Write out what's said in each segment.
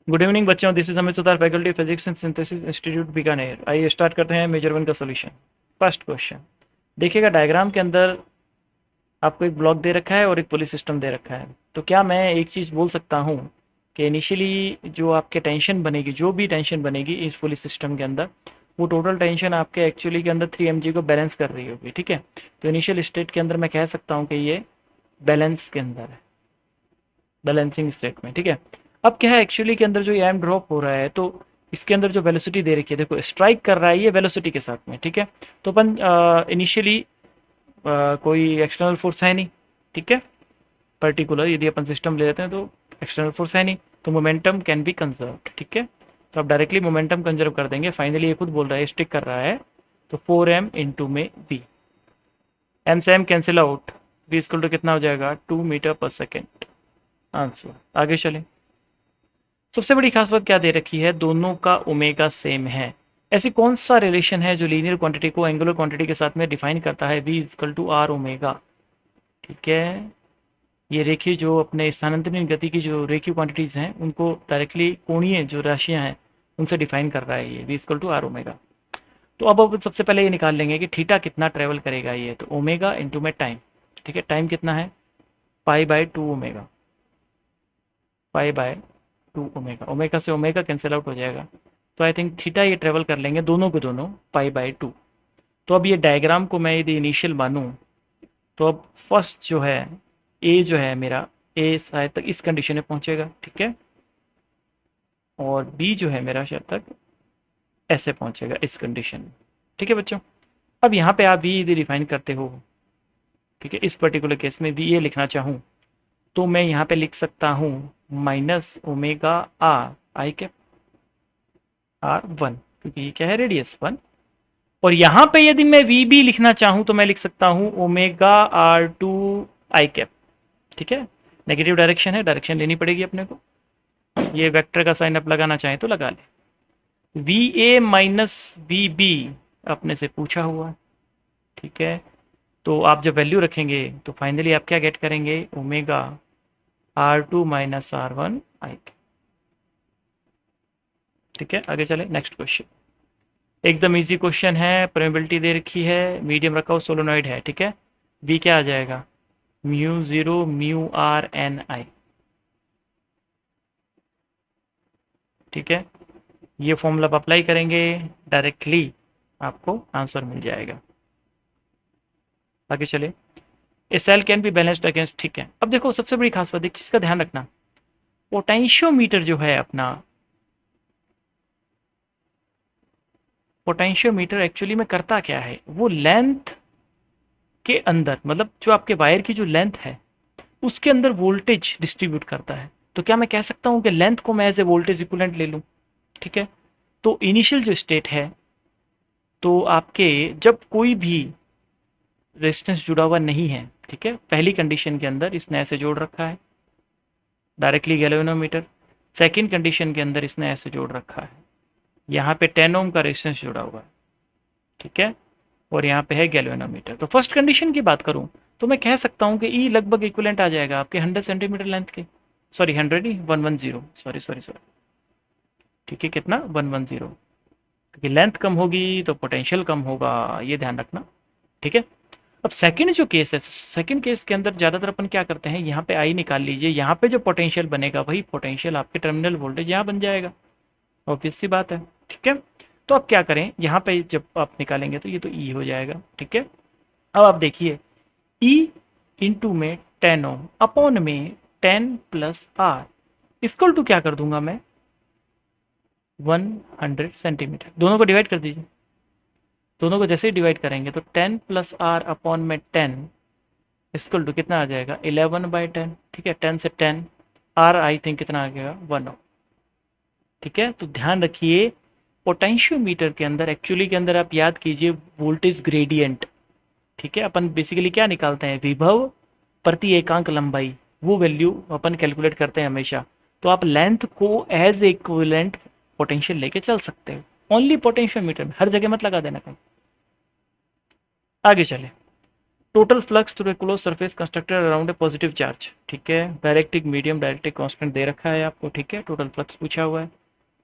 Good evening बच्चों, this is Amit Sutar, faculty physics and synthesis institute Bikaner. आइए start करते हैं मेजर वन का सॉल्यूशन। फर्स्ट क्वेश्चन देखिएगा, डायग्राम के अंदर आपको एक ब्लॉक दे रखा है और एक पुलिस सिस्टम दे रखा है। तो क्या मैं एक चीज़ बोल सकता हूँ कि इनिशियली जो आपके टेंशन बनेगी, जो भी टेंशन बनेगी इस पुलिस सिस्टम के अंदर, वो टोटल टेंशन आपके एक्चुअली के अंदर 3 mg को बैलेंस कर रही होगी, ठीक है। तो इनिशियल स्टेट के अंदर मैं कह सकता हूँ कि ये बैलेंस के अंदर है, बैलेंसिंग स्टेट में, ठीक है। अब क्या है, एक्चुअली के अंदर जो ये एम ड्रॉप हो रहा है, तो इसके अंदर जो वेलोसिटी दे रखी है, देखो स्ट्राइक कर रहा है ये वेलोसिटी के साथ में, ठीक है। तो अपन इनिशियली कोई एक्सटर्नल फोर्स है नहीं, ठीक है। पर्टिकुलर यदि अपन सिस्टम ले लेते हैं तो एक्सटर्नल फोर्स है नहीं, तो मोमेंटम कैन बी कंजर्व्ड, ठीक है। तो आप डायरेक्टली मोमेंटम कंजर्व कर देंगे। फाइनली ये खुद बोल रहा है, स्टिक कर रहा है, तो 4m इंटू में v, m से m cancel out, v equal to कितना हो जाएगा, 2 मीटर पर सेकेंड। आंसर। आगे चलें। सबसे बड़ी खास बात क्या दे रखी है, दोनों का ओमेगा सेम है। ऐसी कौन सा रिलेशन है जो लीनियर क्वांटिटी को एंगुलर क्वांटिटी के साथ में डिफाइन करता है, v equal to R omega, ठीक है। ये रेखीय जो अपने स्थानांतरित गति की जो रेखीय क्वांटिटीज हैं उनको डायरेक्टली कोणीय जो राशियां हैं उनसे डिफाइन कर रहा है ये, v equal to R omega. तो अब सबसे पहले ये निकाल लेंगे कि थीटा कितना ट्रेवल करेगा ये, तो ओमेगा इंटू में टाइम, ठीक है। टाइम कितना है, pi by 2 omega, pi by 2 omega, omega से ओमेगा कैंसिल आउट हो जाएगा। तो आई थिंक थीटा ये ट्रेवल कर लेंगे दोनों के दोनों पाई बाय 2। तो अब ये डायग्राम को मैं यदि इनिशियल मानूं, तो अब फर्स्ट जो है ए जो है मेरा, ए शायद तक इस कंडीशन में पहुंचेगा, ठीक है। और बी जो है मेरा शायद तक ऐसे पहुंचेगा इस कंडीशन में, ठीक है बच्चों। अब यहाँ पे आप भी यदि डिफाइन करते हो, ठीक है, इस पर्टिकुलर केस में भी ये लिखना चाहूँ तो मैं यहाँ पे लिख सकता हूँ minus omega are I cap R1, क्योंकि ये क्या है, रेडियस 1। और यहाँ पे यदि मैं वी बी लिखना चाहूँ तो मैं लिख सकता हूँ ओमेगा R2 आई कैप, ठीक है। नेगेटिव डायरेक्शन है, डायरेक्शन लेनी पड़ेगी अपने को। ये वेक्टर का साइन आप लगाना चाहें तो लगा ले। V A minus V B अपने से पूछा हुआ, ठीक है। तो आप जब वैल्यू रखेंगे तो फाइनली आप क्या गेट करेंगे, ओमेगा R2 माइनस R1 आई कैप, ठीक है। आगे चले, नेक्स्ट क्वेश्चन। एकदम इजी क्वेश्चन है, परमेबिलिटी दे रखी है, मीडियम रखा हो, सोलोनॉइड है, ठीक है। बी क्या आ जाएगा, म्यू 0 म्यू आर एन आई, ठीक है। ये फॉर्मूला आप अप्लाई करेंगे, डायरेक्टली आपको आंसर मिल जाएगा। आगे चले। A cell can be balanced against, ठीक है। अब देखो सबसे बड़ी खास बात, एक चीज का ध्यान रखना, पोटेंशियोमीटर जो है अपना, पोटेंशियोमीटर एक्चुअली में करता क्या है, वो लेंथ के अंदर, मतलब जो आपके वायर की जो लेंथ है उसके अंदर वोल्टेज डिस्ट्रीब्यूट करता है। तो क्या मैं कह सकता हूं कि लेंथ को मैं एज ए वोल्टेज इक्विवेलेंट ले लूं, ठीक है। तो इनिशियल जो स्टेट है, तो आपके जब कोई भी रेजिस्टेंस जुड़ा हुआ नहीं है, ठीक है, पहली कंडीशन के अंदर इसने ऐसे जोड़ रखा है डायरेक्टली गैल्वेनोमीटर। सेकंड कंडीशन के अंदर इसने ऐसे जोड़ रखा है, यहाँ पे 10 ओम का रेजिस्टेंस जुड़ा हुआ है, ठीक है। और यहाँ पे है गैल्वेनोमीटर। तो फर्स्ट कंडीशन की बात करूं तो मैं कह सकता हूं कि ई लगभग इक्विवेलेंट आ जाएगा आपके 100 सेंटीमीटर लेंथ के, सॉरी 100 नहीं, 110, सॉरी, ठीक है। कितना, 110, क्योंकि लेंथ कम होगी तो पोटेंशियल कम होगा, ये ध्यान रखना, ठीक है। अब सेकंड जो केस है, सेकंड केस के अंदर ज्यादातर अपन क्या करते हैं, यहाँ पे आई निकाल लीजिए, यहाँ पे जो पोटेंशियल बनेगा वही पोटेंशियल आपके टर्मिनल वोल्टेज यहाँ बन जाएगा, ऑब्वियस सी बात है, ठीक है। तो अब क्या करें, यहाँ पे जब आप निकालेंगे तो ये तो ई हो जाएगा, ठीक है। अब आप देखिए, ई इंटू में 10 ओम अपॉन में 10 प्लस आर इक्वल टू क्या कर दूंगा मैं, 100 सेंटीमीटर। दोनों को डिवाइड कर दीजिए, दोनों को जैसे ही डिवाइड करेंगे तो 10 प्लस आर अपॉन में 10 इक्वल टू कितना आ जाएगा, 11/10, ठीक है। 10 से 10, आर आई थिंक कितना आ गया, 1 ओम, ठीक है। तो ध्यान रखिए, पोटेंशियोमीटर के अंदर एक्चुअली के अंदर आप याद कीजिए वोल्टेज ग्रेडियंट, ठीक है। अपन बेसिकली क्या निकालते हैं, विभव प्रति एकांक लंबाई, वो वैल्यू अपन कैलकुलेट करते हैं हमेशा। तो आप लेंथ को एज इक्विवेलेंट पोटेंशियल लेके चल सकते हो, ओनली पोटेंशियोमीटर में, हर जगह मत लगा देना कहीं। आगे चले। Total flux through a close surface constructed around a positive charge, ठीक है। डायरेक्ट्रिक, मीडियम, डायरेक्ट्रिक कांस्टेंट दे रखा है आपको, ठीक है। टोटल फ्लक्स पूछा हुआ है,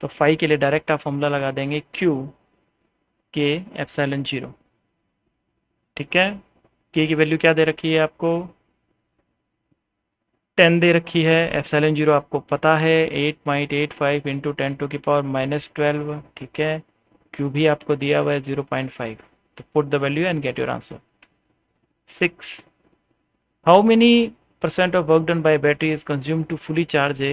तो फाई के लिए डायरेक्ट आप फॉर्मूला लगा देंगे Q के एप्सिलॉन 0, ठीक है। के की वैल्यू क्या दे रखी है आपको, 10 दे रखी है। एप्सिलॉन 0 आपको पता है 8.85 इंटू 10⁻12, ठीक है। Q भी आपको दिया हुआ है 0.5, तो put the value and get your answer. 6. How many percent of work done by a battery is consumed to fully charge a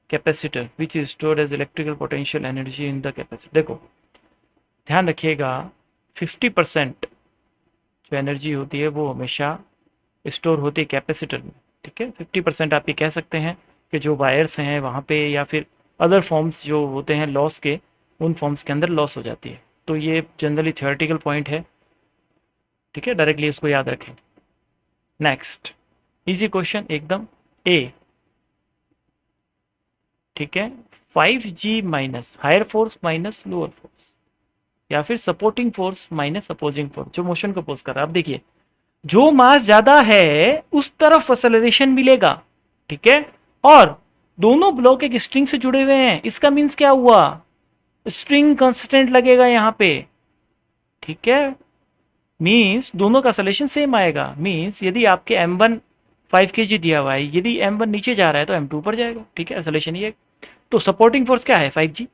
capacitor which is stored as electrical potential energy in the capacitor? देखो ध्यान रखिएगा, 50% जो energy होती है वो हमेशा store होती है कैपेसिटर में, ठीक है। 50% आप ये कह सकते हैं कि जो वायर्स हैं वहाँ पे या फिर अदर फॉर्म्स जो होते हैं लॉस के, उन फॉर्म्स के अंदर लॉस हो जाती है। तो ये जनरली थ्योरेटिकल पॉइंट है, ठीक है। डायरेक्टली इसको याद रखें। नेक्स्ट इजी क्वेश्चन एकदम ए, ठीक है। 5G minus higher force minus lower force, या फिर supporting force minus opposing force, जो मोशन को अपोज कर रहा है। आप देखिए, जो मास ज्यादा है उस तरफ एक्सेलरेशन मिलेगा, ठीक है। और दोनों ब्लॉक एक स्ट्रिंग से जुड़े हुए हैं, इसका मीन्स क्या हुआ, स्ट्रिंग कांस्टेंट लगेगा यहाँ पे, ठीक है। मीन्स दोनों का एक्सेलरेशन सेम आएगा। मीन्स यदि आपके m1 5 kg दिया हुआ है, यदि m1 नीचे जा रहा है तो m2 पर जाएगा, ठीक है। एक्सेलरेशन ये, तो सपोर्टिंग फोर्स क्या है 5G,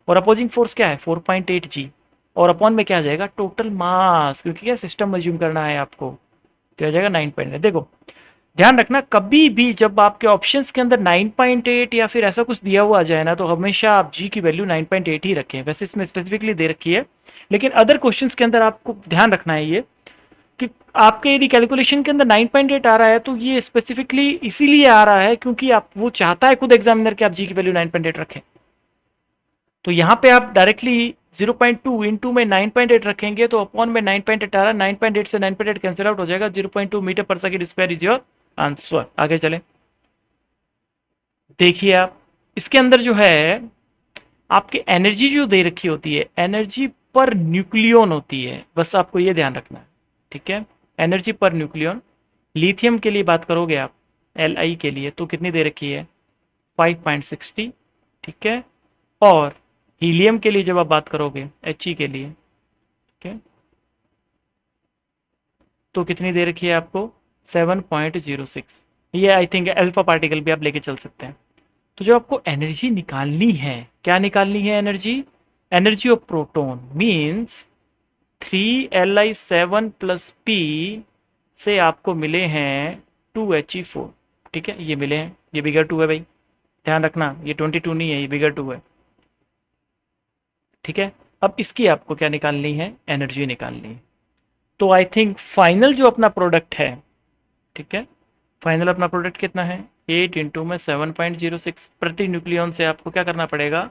और अपोजिंग फोर्स क्या है 4.8G, और अपॉन में क्या आ जाएगा टोटल मास, क्योंकि क्या सिस्टम अज्यूम करना है आपको, तो आ जाएगा 9.8। देखो ध्यान रखना, कभी भी जब आपके ऑप्शंस के अंदर 9.8 या फिर ऐसा कुछ दिया हुआ आ जाए ना, तो हमेशा आप जी की वैल्यू 9.8 ही रखें। वैसे इसमें स्पेसिफिकली दे रखी है, लेकिन अदर क्वेश्चंस के अंदर आपको ध्यान रखना है ये कि आपके यदि कैलकुलेशन के अंदर 9.8 आ रहा है तो ये स्पेसिफिकली इसीलिए आ रहा है क्योंकि आप वो चाहता है खुद एग्जामिनर कि आप जी की वैल्यू 9.8 रखें। तो यहाँ पे आप डायरेक्टली 0.2 इंटू में 9.8 रखेंगे तो अपॉन में 9.8 आ रहा है, 9.8 से 9.8 कैंसिल आउट हो जाएगा, 0.2 मीटर पर second square is your answer. आगे चले, देखिए आप इसके अंदर जो है आपकी एनर्जी जो दे रखी होती है, एनर्जी पर न्यूक्लियन होती है, बस आपको ये ध्यान रखना है, ठीक है। एनर्जी पर न्यूक्लियन, लिथियम के लिए बात करोगे आप Li के लिए तो कितनी दे रखी है 5.60, ठीक है। और हीलियम के लिए जब आप बात करोगे He के लिए, ठीक है, तो कितनी दे रखी है आपको 7.06। ये आई थिंक अल्फा पार्टिकल भी आप लेके चल सकते हैं। तो जो आपको एनर्जी निकालनी है, क्या निकालनी है energy, energy of proton means 3Li7 plus P से आपको मिले हैं 2He4, ठीक है। ये मिले हैं, ये बिगर 2 है भाई, ध्यान रखना, ये 22 नहीं है, ये बिगर 2 है, ठीक है। अब इसकी आपको क्या निकालनी है, एनर्जी निकालनी है। तो आई थिंक फाइनल जो अपना प्रोडक्ट है, ठीक है, फाइनल अपना प्रोडक्ट कितना है 8 इंटू में 7.06 प्रति न्यूक्लियन से आपको क्या करना पड़ेगा,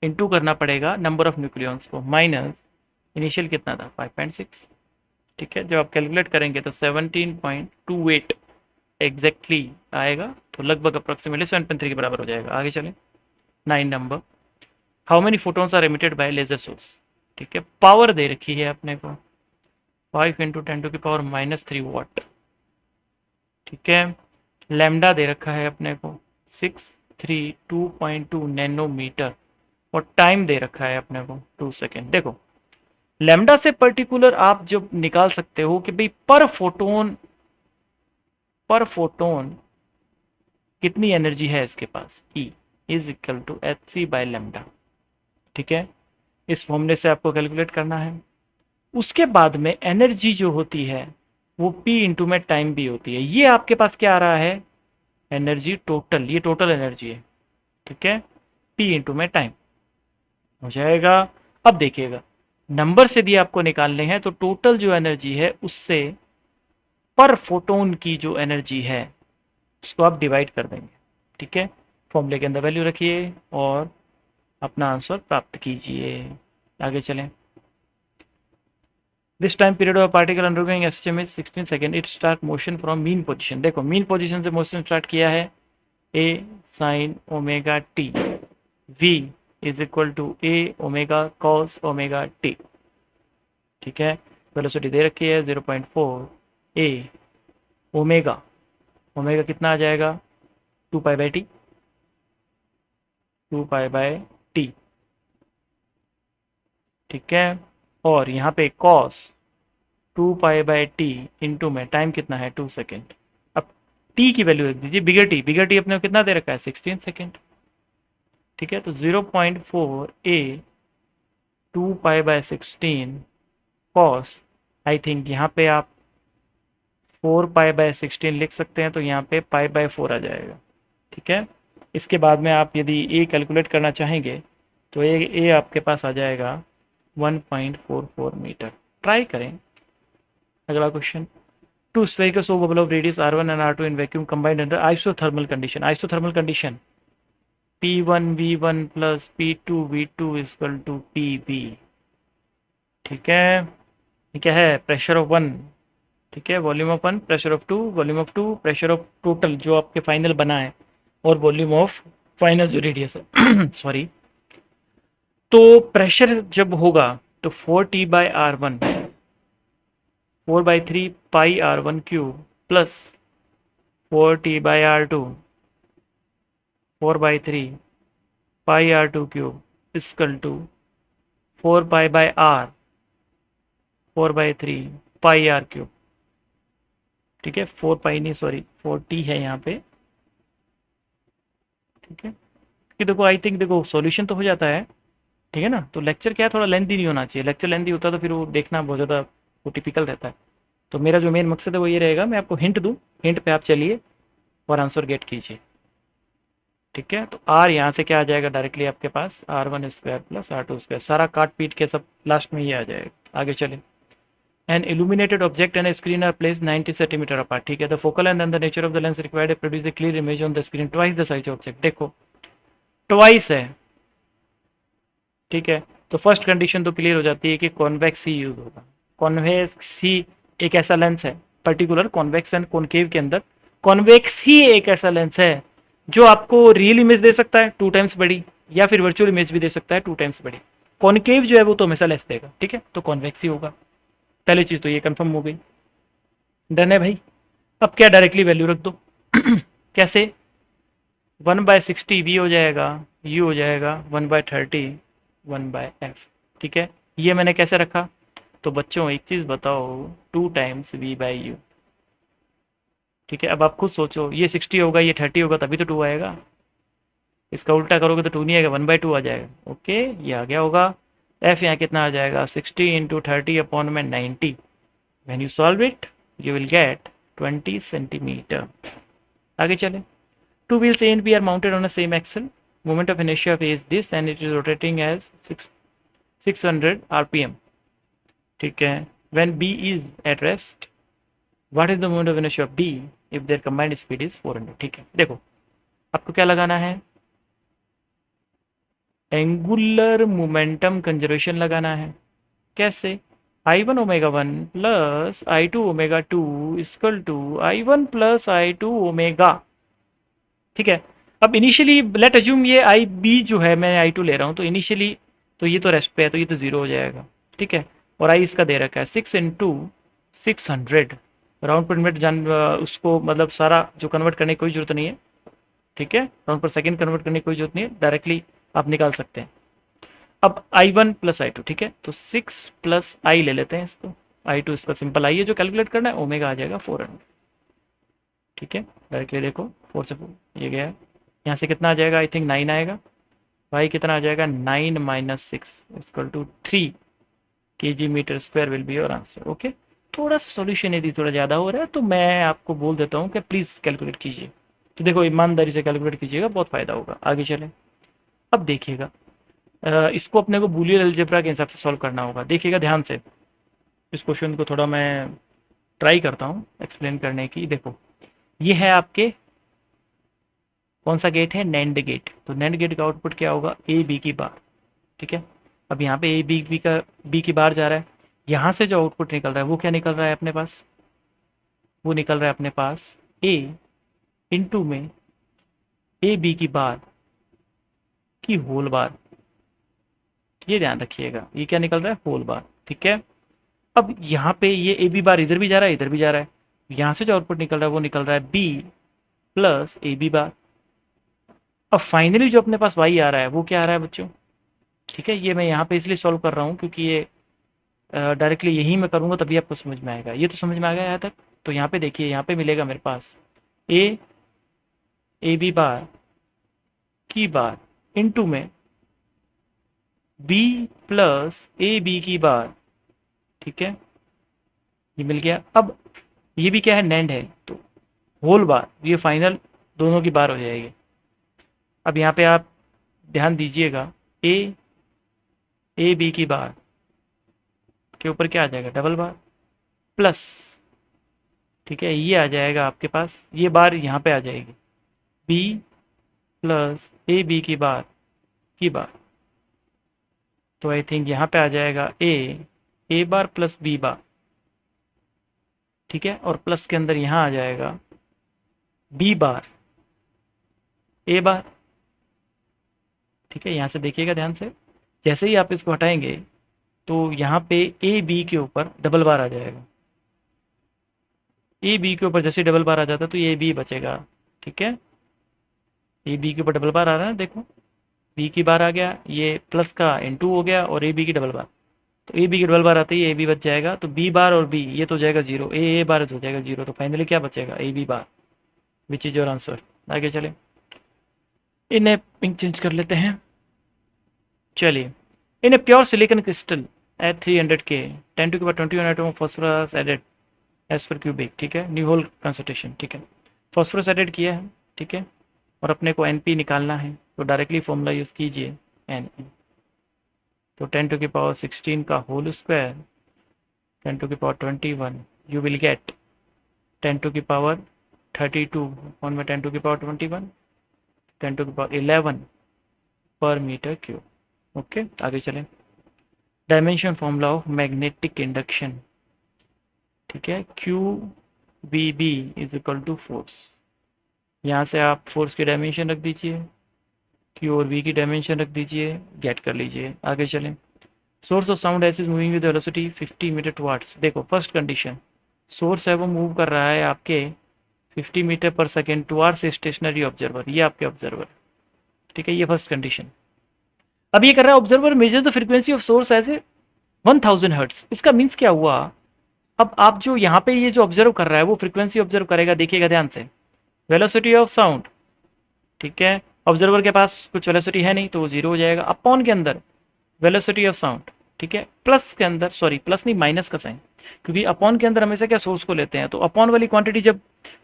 इंटू करना पड़ेगा नंबर ऑफ न्यूक्लियंस को, माइनस इनिशियल कितना था 5.6, ठीक है। जब आप कैलकुलेट करेंगे तो 17.28 एग्जैक्टली आएगा, तो लगभग अप्रोक्सीमेटली 7.3 के बराबर हो जाएगा। आगे चलें, 9 number, how many photons are emitted by laser source, ठीक है। पावर दे रखी है अपने को 5 इंटू 10⁻³ वाट, ठीक है। लैम्डा दे रखा है अपने को 632.2 नैनोमीटर, और टाइम दे रखा है अपने को 2 सेकेंड। देखो लैम्डा से पर्टिकुलर आप जब निकाल सकते हो कि भाई पर फोटोन कितनी एनर्जी है इसके पास, E is equal to Hc by lambda, ठीक है। इस फॉर्मूले से आपको कैलकुलेट करना है। उसके बाद में एनर्जी जो होती है वो P इंटू में टाइम भी होती है। ये आपके पास क्या आ रहा है, एनर्जी टोटल, ये टोटल एनर्जी है, ठीक है। P इंटू में टाइम हो जाएगा। अब देखिएगा नंबर से दिए आपको निकालने हैं, तो टोटल जो एनर्जी है उससे पर फोटोन की जो एनर्जी है उसको आप डिवाइड कर देंगे, ठीक है। फॉर्मूले के अंदर वैल्यू रखिए और अपना आंसर प्राप्त कीजिए। आगे चलें, this time period of particle undergoing SHM is 16 second, it start motion from mean position. देखो मीन पोजीशन से मोशन स्टार्ट किया है, A sin omega t, V is equal to A omega cos omega t, ठीक है। Velocity दे रखी है 0.4, ए omega, omega कितना आ जाएगा 2 pi by T, 2 pi by T, ठीक है। और यहाँ पे cos 2 pi by T into में टाइम कितना है 2 सेकेंड। अब टी की वैल्यू रख दीजिए, बिगर टी अपने को कितना दे रखा है 16 सेकेंड, ठीक है। तो 0.4 ए 2 pi by 16 cos, I think यहाँ पे आप 4 पाई बाई 16 लिख सकते हैं, तो यहाँ पे पाई बाई 4 आ जाएगा, ठीक है। इसके बाद में आप यदि ए कैलकुलेट करना चाहेंगे तो ए आपके पास आ जाएगा 1.44 मीटर। ट्राई करें। अगला question, two spherical so bubble of radius r1 and r2 in vacuum combined under isothermal condition, isothermal condition P1 V1 plus P2 V2 is equal to PV, ठीक है। ये क्या है, प्रेशर ऑफ वन, ठीक है, volume of one, pressure of two, volume of two, pressure of total जो आपके final बना है, और वॉल्यूम ऑफ फाइनल जो रेडियस है सॉरी। तो प्रेशर जब होगा तो 4T/R1 4/3 pi R1 cube plus 4T/R2 4/3 pi R2 cube equal to 4 पाई/R 4/3 पाई R क्यूब, ठीक है। 4 पाई नहीं, सॉरी 4T है यहाँ पे, ठीक है। कि देखो आई थिंक देखो सॉल्यूशन तो हो जाता है, ठीक है ना। तो लेक्चर क्या है, थोड़ा लेंथी नहीं होना चाहिए, लेक्चर लेंथी होता तो फिर वो देखना बहुत ज़्यादा वो टिपिकल रहता है। तो मेरा जो मेन मकसद है वो ये रहेगा, मैं आपको हिंट दूँ, हिंट पे आप चलिए और आंसर गेट कीजिए, ठीक है। तो आर यहाँ से क्या आ जाएगा डायरेक्टली आपके पास r1² प्लस r2², सारा काट पीट के सब लास्ट में ये आ जाएगा। आगे चले, An illuminated object and a screen are placed 90 centimeter apart, ठीक है। The focal length and the nature of the lens required to produce a clear image on the screen twice the size of object, देखो twice है, ठीक है। तो first condition तो clear हो जाती है कि कॉन्वेक्स ही यूज होगा। कॉन्वेक्स ही एक ऐसा लेंस है, पर्टिकुलर कॉन्वेक्स एंड कॉनकेव के अंदर कॉन्वेक्स ही एक ऐसा लेंस है जो आपको रियल इमेज दे सकता है 2 टाइम्स बड़ी, या फिर वर्चुअल इमेज भी दे सकता है 2 टाइम्स बड़ी। कॉनकेव जो है वो तो हमेशा लेस देगा, ठीक है। तो कॉन्वेक्स ही होगा, पहली चीज तो ये कंफर्म हो गई। डन है भाई। अब क्या डायरेक्टली वैल्यू रख दो कैसे, 1/60 v हो जाएगा, u हो जाएगा 1/30 1/f, ठीक है। ये मैंने कैसे रखा, तो बच्चों एक चीज बताओ, 2 टाइम्स v/u, ठीक है। अब आप खुद सोचो, ये 60 होगा, ये 30 होगा, तभी तो 2 आएगा। इसका उल्टा करोगे तो 2 नहीं आएगा, 1/2 आ जाएगा। ओके, ये आ गया होगा। f यहाँ कितना आ जाएगा 60 × 30 अपॉन में 90। When you solve it, you will get 20 centimeter. आगे चले, two wheels A and B are mounted on the same axle. Moment of inertia of A is this and it is rotating as 600 rpm. ठीक है। When B is at rest, what is the moment of inertia of B if their combined speed is 400? ठीक है, देखो आपको क्या लगाना है, angular momentum conservation लगाना है। कैसे, I1 omega 1 plus I2 omega 2 equal to I1 plus I2 omega, ठीक है। अब इनिशियली लेट अज्यूम ये IB जो है, मैं I2 ले रहा हूँ, तो इनिशियली तो ये तो रेस्ट पे है, तो ये तो 0 हो जाएगा, ठीक है। और I इसका दे रखा है 6 × 600 राउंड पर मिनट, जान उसको मतलब सारा जो कन्वर्ट करने की कोई जरूरत नहीं है, ठीक है। राउंड पर सेकेंड कन्वर्ट करने की कोई जरूरत नहीं है, डायरेक्टली आप निकाल सकते हैं। अब I1 प्लस I2, ठीक है। तो 6 प्लस I ले लेते हैं इसको, I2 इसका सिंपल I है जो कैलकुलेट करना है, ओमेगा आ जाएगा 400, ठीक है। डायरेक्टली देखो 4 से 4 ये गया, यहाँ से कितना आ जाएगा, आई थिंक 9 आएगा। y कितना आ जाएगा 9 - 6 equal to 3 kg/m² will be your answer. Okay, थोड़ा सा सॉल्यूशन यदि थोड़ा ज़्यादा हो रहा है तो मैं आपको बोल देता हूँ कि प्लीज़ कैलकुलेट कीजिए। तो देखो ईमानदारी से कैलकुलेट कीजिएगा, बहुत फ़ायदा होगा। आगे चलें, अब देखिएगा इसको अपने को बूलियन अलजेब्रा के हिसाब से सॉल्व करना होगा। देखिएगा ध्यान से, इस क्वेश्चन को थोड़ा मैं ट्राई करता हूँ एक्सप्लेन करने की। देखो ये है आपके कौन सा गेट है, नैंड गेट। तो नैंड गेट का आउटपुट क्या होगा, ए बी की बार, ठीक है। अब यहाँ पे ए बी की बार जा रहा है, यहाँ से जो आउटपुट निकल रहा है वो क्या निकल रहा है अपने पास, वो निकल रहा है अपने पास ए इंटू में ए बी की बार की होल बार। ये ध्यान रखिएगा, ये क्या निकल रहा है, होल बार, ठीक है। अब यहाँ पे ये ए बी बार इधर भी जा रहा है, इधर भी जा रहा है, यहाँ से जो आउटपुट निकल रहा है वो निकल रहा है B plus A B bar. अब फाइनली जो अपने पास वाई आ रहा है वो क्या आ रहा है बच्चों? ठीक है, ये मैं यहाँ पे इसलिए सॉल्व कर रहा हूँ क्योंकि ये डायरेक्टली यही मैं करूँगा तभी आपको समझ में आएगा। ये तो समझ में आ गया यहाँ तक। तो यहाँ पे देखिए, यहाँ पे मिलेगा मेरे पास ए बी बार की बार इनटू में बी प्लस ए बी की बार। ठीक है, ये मिल गया। अब ये भी क्या है, नैंड है, तो होल बार, ये फाइनल दोनों की बार हो जाएगी। अब यहाँ पे आप ध्यान दीजिएगा, ए बी की बार के ऊपर क्या आ जाएगा, डबल बार प्लस। ठीक है, ये आ जाएगा आपके पास, ये बार यहाँ पे आ जाएगी, बी प्लस ए बी की बार। तो आई थिंक यहाँ पे आ जाएगा ए बार प्लस बी बार। ठीक है, और प्लस के अंदर यहाँ आ जाएगा बी बार ए बार। ठीक है, यहाँ से देखिएगा ध्यान से, जैसे ही आप इसको हटाएंगे तो यहाँ पे ए बी के ऊपर डबल बार आ जाएगा। ए बी के ऊपर जैसे डबल बार आ जाता है तो ये बी बचेगा। ठीक है, ए बी के ऊपर डबल बार आ रहा है, देखो बी की बार आ गया, ये प्लस का इनटू हो गया, और ए बी की डबल बार। तो ए बी की डबल बार आते ही ए बी बच जाएगा, तो बी बार और बी ये तो हो जाएगा जीरो, ए बार हो जाएगा जीरो। तो फाइनली क्या बचेगा, A B bar, which is your answer. आगे चले, इन्हें पिंक चेंज कर लेते हैं। चलिए, in a pure silicon crystal at 300 K 10 to the power 21 atom of phosphorus added as per cubic। ठीक है, न्यू होल कंसंट्रेशन। ठीक है, फॉस्फोरस एडेड किया है। ठीक है, और अपने को एन पी निकालना है, तो डायरेक्टली फॉर्मूला यूज़ कीजिए एन। तो 10 to the power 16 का whole square 10 to the power 21, you will get 10 to the power 32 upon में 10 to the power 21 10 to the power 11 पर मीटर क्यूब। ओके, आगे चलें। Dimension formula of magnetic induction. ठीक है, Q B B is equal to force. यहाँ से आप force की डायमेंशन रख दीजिए, क्यू और वी की डायमेंशन रख दीजिए, गेट कर लीजिए। आगे चलें। Source of sound S is moving with velocity 50 metre towards. देखो फर्स्ट कंडीशन, सोर्स है वो मूव कर रहा है आपके 50 मीटर पर सेकेंड टुवर्ड्स स्टेशनरी ऑब्जर्वर, ये आपके ऑब्जर्वर। ठीक है, ये फर्स्ट कंडीशन। अब ये कर रहा है observer measure the frequency of source as A 1000 hertz. इसका मीन्स क्या हुआ, अब आप जो यहाँ पे ये जो ऑब्जर्व कर रहा है वो फ्रीक्वेंसी ऑब्जर्व करेगा। देखिएगा ध्यान से, वेलोसिटी ऑफ साउंड। ठीक है, ऑब्जर्वर के पास कुछ वेलोसिटी है नहीं तो वो जीरो हो जाएगा, अपॉन के अंदर वेलोसिटी ऑफ साउंड। ठीक है, प्लस के अंदर, सॉरी प्लस नहीं, माइनस का साइन, क्योंकि अपॉन के अंदर हमेशा क्या सोर्स को लेते हैं, तो अपॉन वाली क्वांटिटी जब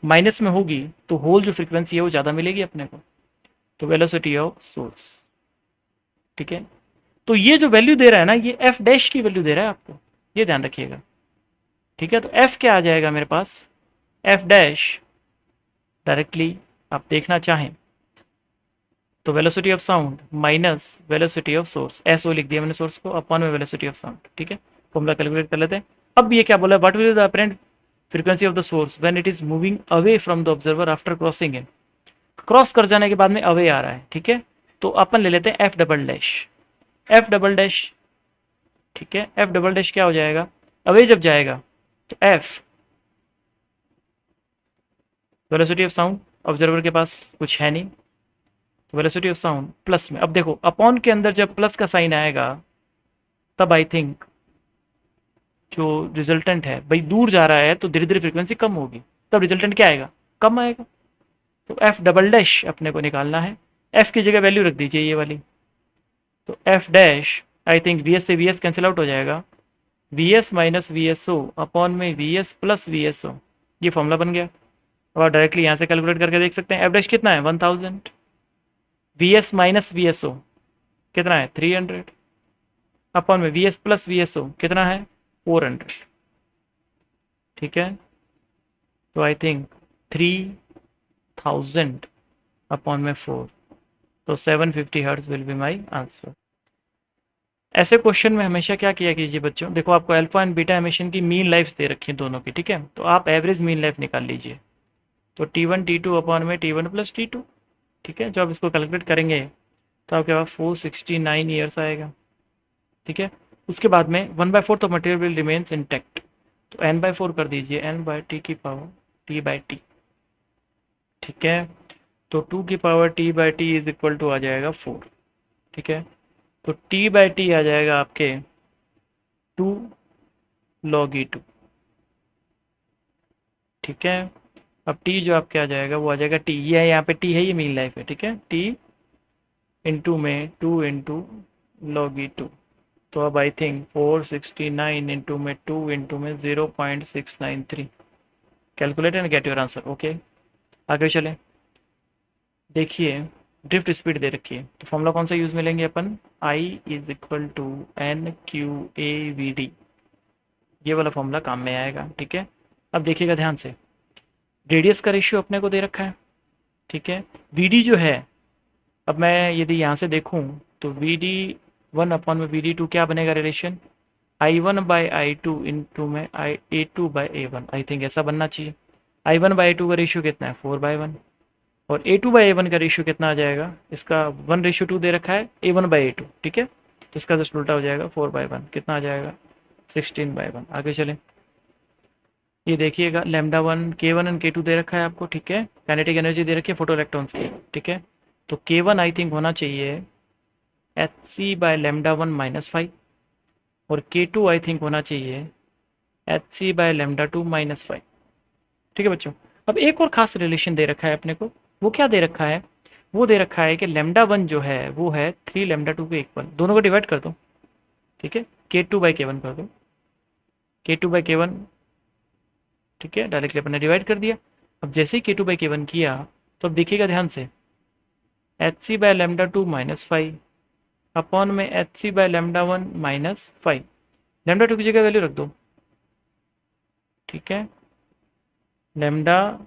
माइनस में होगी तो होल जो फ्रीक्वेंसी है वो ज़्यादा मिलेगी अपने को, तो वेलोसिटी ऑफ सोर्स। ठीक है, तो ये जो वैल्यू दे रहा है ना, ये एफ डैश की वैल्यू दे रहा है आपको, ये ध्यान रखिएगा। ठीक है, तो एफ क्या आ जाएगा मेरे पास, एफ डैश डायरेक्टली आप देखना चाहें तो velocity of sound minus velocity of source, S O लिख दिया मैंने सोर्स को, अपॉन में वेलोसिटी ऑफ साउंड। ठीक है, फॉर्मूला कैलकुलेट कर लेते हैं। अब ये क्या बोला, what will the apparent frequency of the source when it is moving away from the observer after crossing him. Cross कर जाने के बाद में अवे आ रहा है। ठीक है, तो अपन ले लेते हैं F double dash, F double dash. ठीक है, एफ डबल डैश क्या हो जाएगा, अवे जब जाएगा तो F velocity of sound, observer के पास कुछ है नहीं, वेलोसिटी ऑफ साउंड प्लस में। अब देखो अपॉन के अंदर जब प्लस का साइन आएगा तब आई थिंक जो रिजल्टेंट है, भाई दूर जा रहा है तो धीरे धीरे फ्रीक्वेंसी कम होगी, तब रिजल्टेंट क्या आएगा, कम आएगा। तो एफ डबल डैश अपने को निकालना है, एफ की जगह वैल्यू रख दीजिए ये वाली, तो F dash I think V S से वी एस कैंसिल आउट हो जाएगा, V S minus V S O upon में V S plus V S O, ये फॉर्मूला बन गया। और डायरेक्टली यहाँ से कैलकुलेट करके देख सकते हैं एफ डैश कितना है 1000, V S minus V S O कितना है 300, अपॉन में V S plus V S O कितना है 400। ठीक है, तो आई थिंक 3000 अपॉन में 4, तो 750 hertz will be my answer. ऐसे क्वेश्चन में हमेशा क्या किया कीजिए बच्चों, देखो आपको अल्फा एंड बीटा एमिशन की मीन लाइफ्स दे रखी है दोनों की। ठीक है, तो आप एवरेज मीन लाइफ निकाल लीजिए, तो T1 T2 अपॉन में T1 प्लस T2। ठीक है, जब इसको कैलकुलेट करेंगे तो आपके पास 469 ईयर्स आएगा। ठीक है, उसके बाद में 1/4 तो मटेरियल विल रिमेन्स इंटैक्ट, तो n/4 कर दीजिए, n/t की पावर t/t। ठीक है, तो 2 की power t/t is equal to आ जाएगा 4। ठीक है, तो t/t आ जाएगा आपके 2 log e2। ठीक है, अब t जो आपके आ जाएगा वो आ जाएगा t, ये यहाँ पे t है, ये मीन लाइफ है। ठीक है, t इंटू में 2 इंटू log e2। तो अब आई थिंक 469 इंटू में 2 इंटू में 0.693। Calculate and get your answer. Okay, आगे चलें। देखिए, ड्रिफ्ट स्पीड दे रखी है, तो फॉर्मूला कौन सा यूज़ में लेंगे अपन, I is equal to NQAVD, ये वाला फॉर्मूला काम में आएगा। ठीक है, अब देखिएगा ध्यान से, रेडियस का रेशियो अपने को दे रखा है। ठीक है, VD जो है, अब मैं यदि यहाँ से देखूँ तो VD1/VD2 क्या बनेगा रिलेशन, I1/I2 इंटू में A2/A1। आई थिंक ऐसा बनना चाहिए। I1/I2 का रेशियो कितना है, 4/1, और A2/A1 का रेशियो कितना आ जाएगा, इसका 1:2 दे रखा है, A1/A2। ठीक है, तो इसका जस्ट उल्टा हो जाएगा, 4/1 कितना आ जाएगा, 16/1। आगे चलें, ये देखिएगा λ1 K1 एंड K2 दे रखा है आपको। ठीक है, काइनेटिक एनर्जी दे रखी है फोटो इलेक्ट्रॉन्स की। ठीक है, तो K1 आई थिंक होना चाहिए hc/λ1 - 5, और K2 आई थिंक होना चाहिए hc/λ2 - 5। ठीक है बच्चों, अब एक और खास रिलेशन दे रखा है अपने को, वो क्या दे रखा है, वो दे रखा है कि λ1 जो है वो है 3λ2 के इक्वल। दोनों को डिवाइड कर दो। ठीक है, K2/K1 कर दो, K2/K1। ठीक है, डायरेक्टली अपने डिवाइड कर दिया। अब जैसे ही K2/K1 किया, तो अब देखिएगा ध्यान से, hc/λ2 - 5 अपॉन में hc/λ1 - 5। λ2 की जगह वैल्यू रख दो। ठीक है, λ2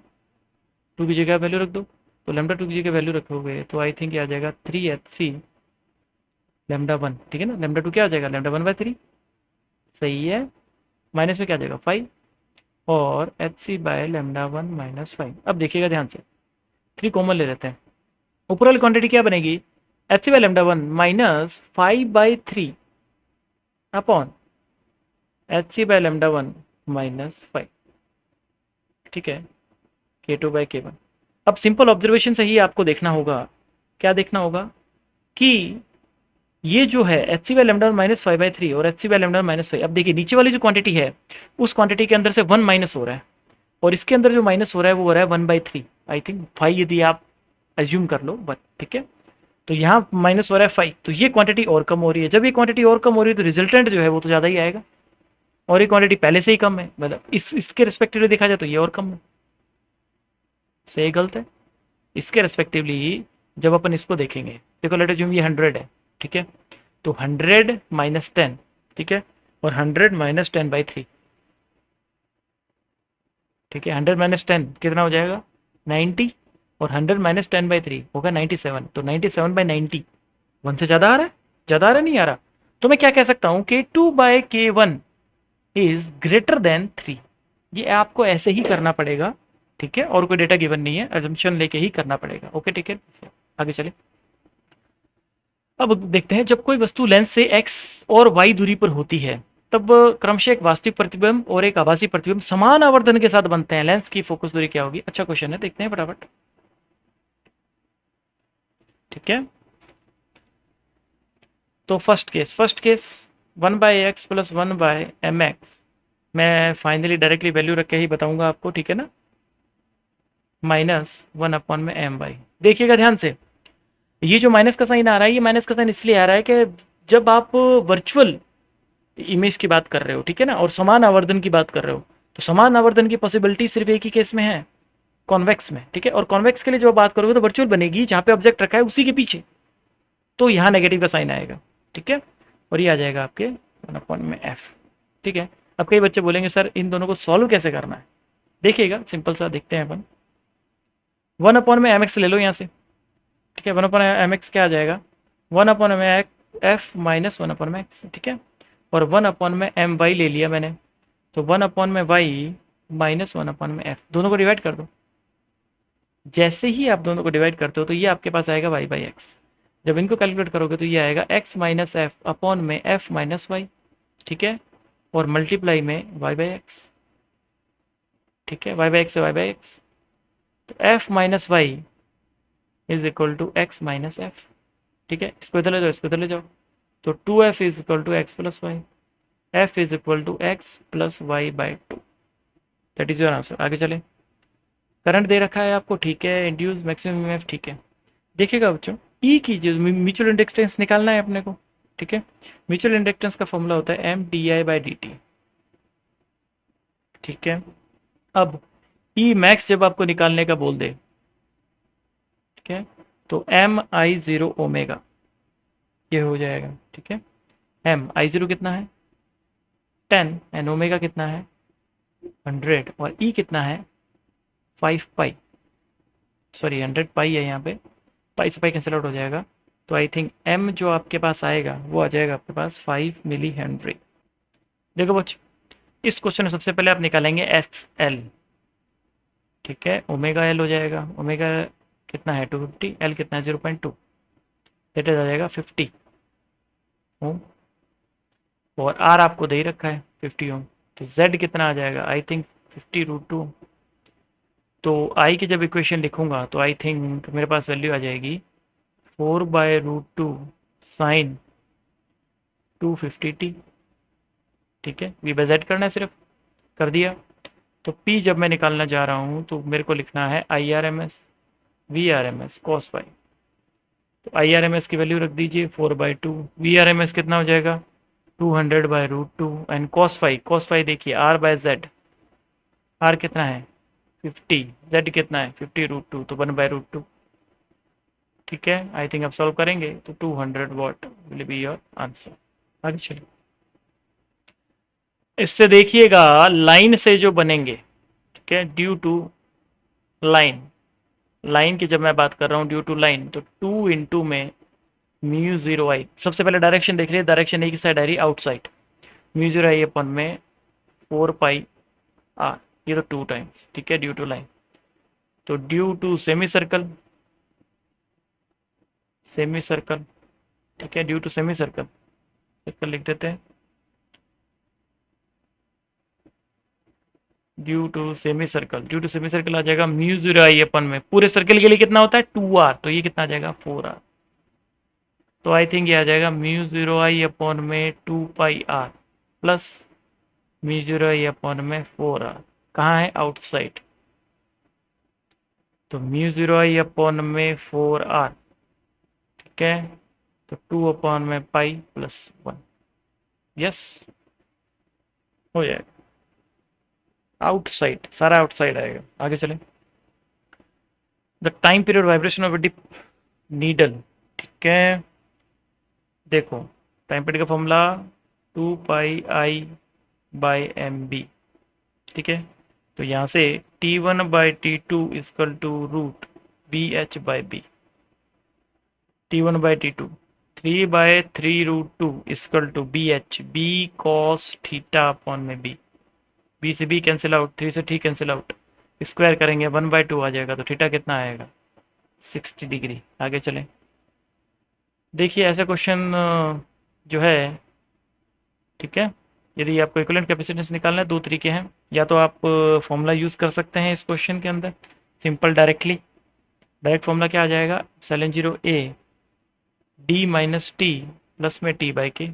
की जगह वैल्यू रख दो, तो λ2 की जगह वैल्यू रखोगे तो आई थिंक आ जाएगा 3hc/λ1। ठीक है ना, λ2 क्या आ जाएगा, λ1/3, सही है, माइनस में क्या आ जाएगा 5, और hc/λ1 - 5। अब देखिएगा ध्यान से, 3 कॉमन ले लेते हैं, ऊपर वाली क्वांटिटी क्या बनेगी, hc/λ1 - 5/3 अपॉन hc/λ1 - 5। ठीक है, K2/K1। अब सिंपल ऑब्जर्वेशन से ही आपको देखना होगा, क्या देखना होगा कि ये जो है hc/λ1 - 5/3 और hc/λ1 - 5। अब देखिए नीचे वाली जो क्वांटिटी है, उस क्वांटिटी के अंदर से 1 माइनस हो रहा है, और इसके अंदर जो माइनस हो रहा है वो हो रहा है 1/3। आई थिंक 5 यदि आप एज्यूम कर लो, बट ठीक है, तो यहाँ माइनस हो रहा है 5, तो ये क्वांटिटी और कम हो रही है। जब ये क्वांटिटी और कम हो रही है तो रिजल्टेंट जो है वो तो ज़्यादा ही आएगा, और ये क्वांटिटी पहले से ही कम है, मतलब इसके रिस्पेक्टिवली देखा जाए तो ये और कम है। सही गलत है, इसके रेस्पेक्टिवली जब अपन इसको देखेंगे, देखो लेट अज्यूम ये 100 है। ठीक है, तो 100 - 10। ठीक है, और 100 - 10/3। ठीक है, 100 - 10 कितना हो जाएगा, 90, और 100 - 10/3 होगा 97। तो 97/90 1 से ज़्यादा आ रहा है, ज़्यादा आ रहा है, नहीं आ रहा। तो मैं क्या कह सकता हूँ, K2/K1 इज ग्रेटर देन 3। ये आपको ऐसे ही करना पड़ेगा। ठीक है, और कोई डेटा गिवन नहीं है, एजम्पशन लेके ही करना पड़ेगा। ओके, ठीक है, आगे चले। अब देखते हैं, जब कोई वस्तु लेंस से x और y दूरी पर होती है, तब क्रमशः एक वास्तविक प्रतिबिंब और एक आभासी प्रतिबिंब समान आवर्धन के साथ बनते हैं। लेंस की फोकस दूरी क्या होगी, अच्छा क्वेश्चन है, देखते हैं फटाफट। ठीक है, तो फर्स्ट केस 1/x + 1/mx, मैं फाइनली डायरेक्टली वैल्यू रख के ही बताऊंगा आपको। ठीक है ना, -1/my। देखिएगा ध्यान से, ये जो माइनस का साइन आ रहा है, ये माइनस का साइन इसलिए आ रहा है कि जब आप वर्चुअल इमेज की बात कर रहे हो, ठीक है ना, और समान आवर्धन की बात कर रहे हो, तो समान आवर्धन की पॉसिबिलिटी सिर्फ एक ही केस में है, कॉन्वेक्स में। ठीक है, और कॉन्वेक्स के लिए जब बात करोगे तो वर्चुअल बनेगी, जहां पे ऑब्जेक्ट रखा है उसी के पीछे, तो यहाँ नेगेटिव का साइन आएगा। ठीक है, और ये आ जाएगा आपके 1/f। ठीक है, अब कई बच्चे बोलेंगे सर इन दोनों को सॉल्व कैसे करना है, देखिएगा सिंपल सा देखते हैं अपन। 1/mx ले लो यहाँ से। ठीक है, 1/mx क्या आ जाएगा, 1/f - 1/x। ठीक है, और 1/my ले लिया मैंने, तो 1/y - 1/f, दोनों को डिवाइड कर दो। जैसे ही आप दोनों को डिवाइड करते हो तो ये आपके पास आएगा y/x। जब इनको कैलकुलेट करोगे तो ये आएगा x - f अपॉन में f - y। ठीक है, और मल्टीप्लाई में y/x। ठीक है, वाई बाई एक्स से वाई बाई एक्स, तो F minus Y is equal to X minus F. ठीक है, इसको इधर ले जाओ, इसको इधर ले जाओ, तो 2f is equal to X plus Y, F is equal to X plus Y by 2। That is your answer. आगे चले, करंट दे रखा है आपको, ठीक है, इंड्यूस मैक्सिमम एफ, ठीक है। देखिएगा बच्चों, ई की जो म्यूचुअल इंडक्टेंस निकालना है अपने को, ठीक है। म्यूचुअल इंडक्टेंस का फॉर्मूला होता है M D I by D T, ठीक है। अब ई मैक्स जब आपको निकालने का बोल दे, ठीक है, तो एम आई ज़ीरो ओमेगा ये हो जाएगा, ठीक है। एम आई ज़ीरो कितना है 10 एंड ओमेगा कितना है 100 और ई कितना है 5 पाई, सॉरी 100 पाई है यहाँ पे, पाई से पाई कैंसिल आउट हो जाएगा, तो आई थिंक एम जो आपके पास आएगा वो आ जाएगा आपके पास 5 मिली हेनरी। देखो बच्चों, इस क्वेश्चन में सबसे पहले आप निकालेंगे एक्स एल, ठीक है, ओमेगा एल हो जाएगा, ओमेगा कितना है 250, एल कितना है 0.2, दैट इज आ जाएगा 50 ओम, और आर आपको दे ही रखा है 50 ओम, तो जेड कितना आ जाएगा आई थिंक 50√2। तो आई की जब इक्वेशन लिखूंगा तो आई थिंक मेरे पास वैल्यू आ जाएगी 4/√2 साइन 250t, ठीक है। वी बाई जेड करना है सिर्फ, कर दिया। तो पी जब मैं निकालना जा रहा हूँ तो मेरे को लिखना है I R M S V R M S cos phi, तो आई आर एम एस की वैल्यू रख दीजिए 4/2, वी आर एम एस कितना हो जाएगा 200/√2 एंड कॉस फाई देखिए आर बाय जेड, आर कितना है 50, जेड कितना है 50√2, तो 1/√2, ठीक है। आई थिंक अब सॉल्व करेंगे तो 200 what will be your answer. आगे चलिए, इससे देखिएगा लाइन से जो बनेंगे, ठीक है, ड्यू टू लाइन, लाइन की जब मैं बात कर रहा हूँ ड्यू टू लाइन, तो 2 इंटू में म्यू जीरो आई, सबसे पहले डायरेक्शन देख लीजिए, डायरेक्शन एक ही साइड आ रही आउटसाइड, म्यू जीरो आई अपन में 4 पाई आर, ये तो 2 टाइम्स, ठीक है, ड्यू टू लाइन। तो due to semi circle, semi circle, ठीक है, due to semi circle, circle लिख देते हैं, due to semi circle, due to semi circle आ जाएगा म्यू जीरो आई अपन में, पूरे सर्कल के लिए कितना होता है 2r, तो ये कितना आ जाएगा 4r, तो आई थिंक ये आ जाएगा म्यू जीरो आई अपॉन में 2 pi r plus mu zero I upon में 4r, कहाँ है आउटसाइड, तो म्यू जीरो आई अपॉन में 4r, ठीक है, तो 2 अपॉन में पाई प्लस 1, यस हो जाएगा, आउटसाइड, सारा आउटसाइड आएगा। आगे चलें, the time period vibration of dip needle, ठीक है, देखो टाइम पीरियड का formula 2 pi I by M B, ठीक है, तो यहाँ से T1/T2 equal to root B H by B, T1/T2 3/3√2 equal to B H, B cos theta upon में बी, बी से बी कैंसिल आउट, 3 से टी कैंसिल आउट, स्क्वायर करेंगे 1/2 आ जाएगा, तो थीटा कितना आएगा 60 डिग्री। आगे चलें, देखिए ऐसा क्वेश्चन जो है, ठीक है, यदि आपको इक्विवेलेंट कैपेसिटेंस निकालना है दो तरीके हैं, या तो आप फॉर्मूला यूज़ कर सकते हैं इस क्वेश्चन के अंदर सिंपल डायरेक्टली, डायरेक्ट फॉर्मूला क्या आ जाएगा epsilon zero A D minus T plus में टी बाई के,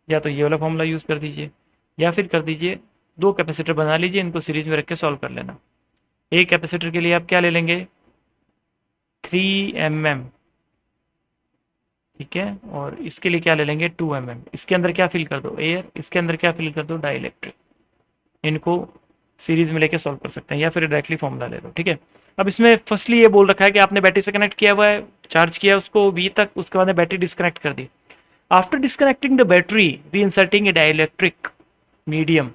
या तो ये वाला फॉर्मूला यूज़ कर दीजिए, या फिर कर दीजिए दो कैपेसिटर बना लीजिए, इनको सीरीज में रख के सॉल्व कर लेना। एक कैपेसिटर के लिए आप क्या ले लेंगे 3 mm, ठीक है, और इसके लिए क्या ले लेंगे 2 mm, इसके अंदर क्या फिल कर दो एयर, इसके अंदर क्या फिल कर दो डाइलेक्ट्रिक, इनको सीरीज में लेके सॉल्व कर सकते हैं, या फिर डायरेक्टली फॉर्मूला ले लो, ठीक है। अब इसमें फर्स्टली ये बोल रखा है कि आपने बैटरी से कनेक्ट किया हुआ है, चार्ज किया उसको वी तक, उसके बाद बैटरी डिस्कनेक्ट कर दी, आफ्टर डिस्कनेक्टिंग द बैटरी री इंसर्टिंग ए डाइलेक्ट्रिक मीडियम,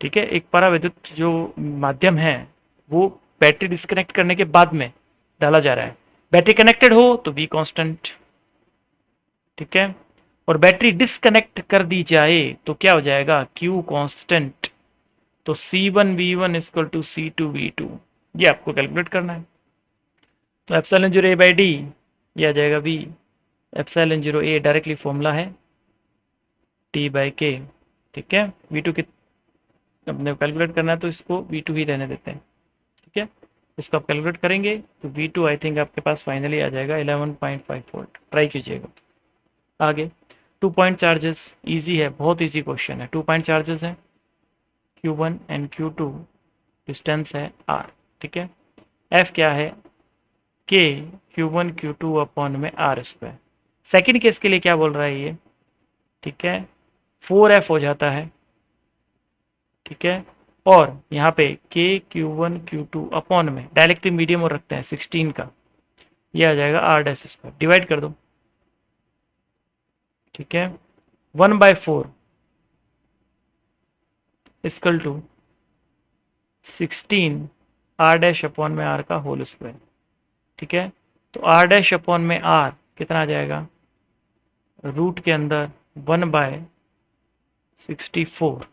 ठीक है, एक परावैद्युत जो माध्यम है वो बैटरी डिस्कनेक्ट करने के बाद में डाला जा रहा है, बैटरी कनेक्टेड हो तो वी कांस्टेंट, ठीक है, और बैटरी डिस्कनेक्ट कर दी जाए तो क्या हो जाएगा Q कांस्टेंट, तो C1V1 इक्वल टू C2V2, ये आपको कैलकुलेट करना है। तो epsilon zero A by D ये आ जाएगा V, एप्सिलॉन जीरो ए डायरेक्टली फॉर्मूला है T बाई के, ठीक है, V2 की अपने कैलकुलेट करना है तो इसको V2 ही रहने देते हैं, ठीक है। इसको आप कैलकुलेट करेंगे तो V2 आई थिंक आपके पास फाइनली आ जाएगा 11.5 वोल्ट। ट्राई कीजिएगा। आगे 2 पॉइंट चार्जेस, ईजी है, बहुत ईजी क्वेश्चन है। 2 पॉइंट चार्जेस हैं Q1 एंड Q2, डिस्टेंस है R, ठीक है। F क्या है, K Q1 Q2 अपॉन में R स्क्वायर। सेकेंड केस के लिए क्या बोल रहा है ये, ठीक है, 4F हो जाता है, ठीक है। और यहाँ पे K Q1 Q2 अपॉन में डायरेक्टली मीडियम और रखते हैं 16 का, ये आ जाएगा R डैश स्क्वायर। डिवाइड कर दो, ठीक है। 1/4 equal to 16 R dash upon में R का होल स्क्वायर, ठीक है। तो R डैश अपॉन में R कितना आ जाएगा, रूट के अंदर 1/64,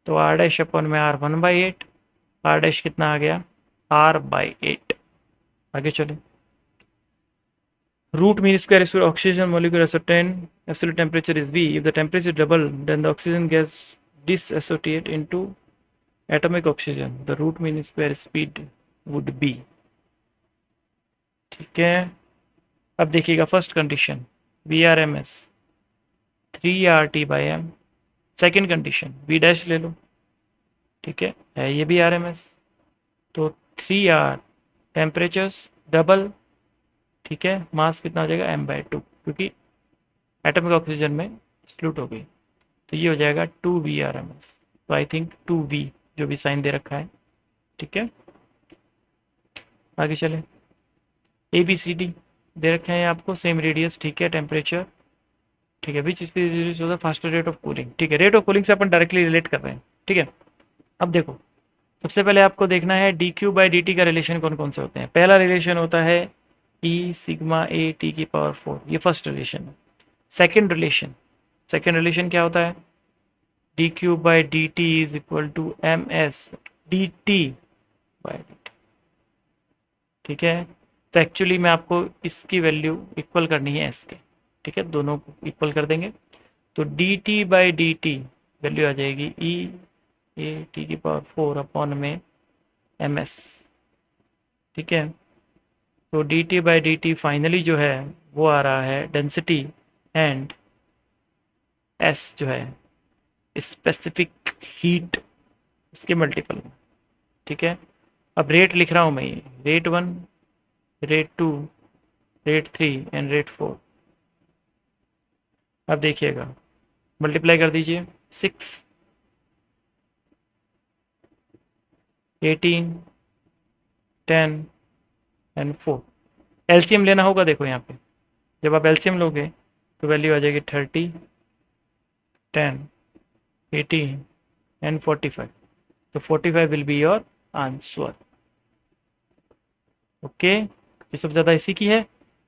तो R डैश अपॉन में R 1/8, R डैश कितना आ गया R/8। आगे चले, root mean square is for oxygen molecule ascertain absolute temperature is V. If the temperature is double, then the oxygen gas dissociate into atomic oxygen. The root mean square speed would be, ठीक है। अब देखिएगा first condition VRMS 3RT/m, second condition V dash ले लो, ठीक है ये भी RMS, तो 3R टेम्परेचर्स डबल, ठीक है, मास कितना हो जाएगा m/2, क्योंकि एटॉमिक ऑक्सीजन में सल्यूट हो गई, तो ये हो जाएगा 2VRMS। तो आई थिंक 2V जो भी साइन दे रखा है, ठीक है। आगे चले, ABCD दे रखे हैं आपको, सेम रेडियस, ठीक है, टेम्परेचर, ठीक है, विच स्पीड होता है फास्टर रेट ऑफ कूलिंग, ठीक है। रेट ऑफ कूलिंग से अपन डायरेक्टली रिलेट कर रहे हैं, ठीक है। अब देखो, सबसे पहले आपको देखना है dQ/dt का रिलेशन कौन कौन से होते हैं। पहला रिलेशन होता है E सिग्मा A T⁴, ये फर्स्ट रिलेशन है। सेकेंड रिलेशन क्या होता है, dQ/dt is equal to ms dt/dt, ठीक है। तो एक्चुअली में आपको इसकी वैल्यू इक्वल करनी है s के, ठीक है, दोनों को इक्वल कर देंगे तो dt/dt वैल्यू आ जाएगी E A T⁴ अपॉन में ms, ठीक है। तो dt/dt फाइनली जो है वो आ रहा है डेंसिटी एंड s जो है स्पेसिफिक हीट उसके मल्टीपल में, ठीक है। अब रेट लिख रहा हूँ मैं, ये rate 1, rate 2, rate 3 and rate 4। अब देखिएगा, मल्टीप्लाई कर दीजिए, 6, 18, 10 एंड 4। एलसीएम लेना होगा, देखो यहाँ पे जब आप एलसीएम लोगे तो वैल्यू आ जाएगी 30, 10, 18 एंड 45। तो 45 will be your answer, okay. ये सबसे ज़्यादा इसी की है,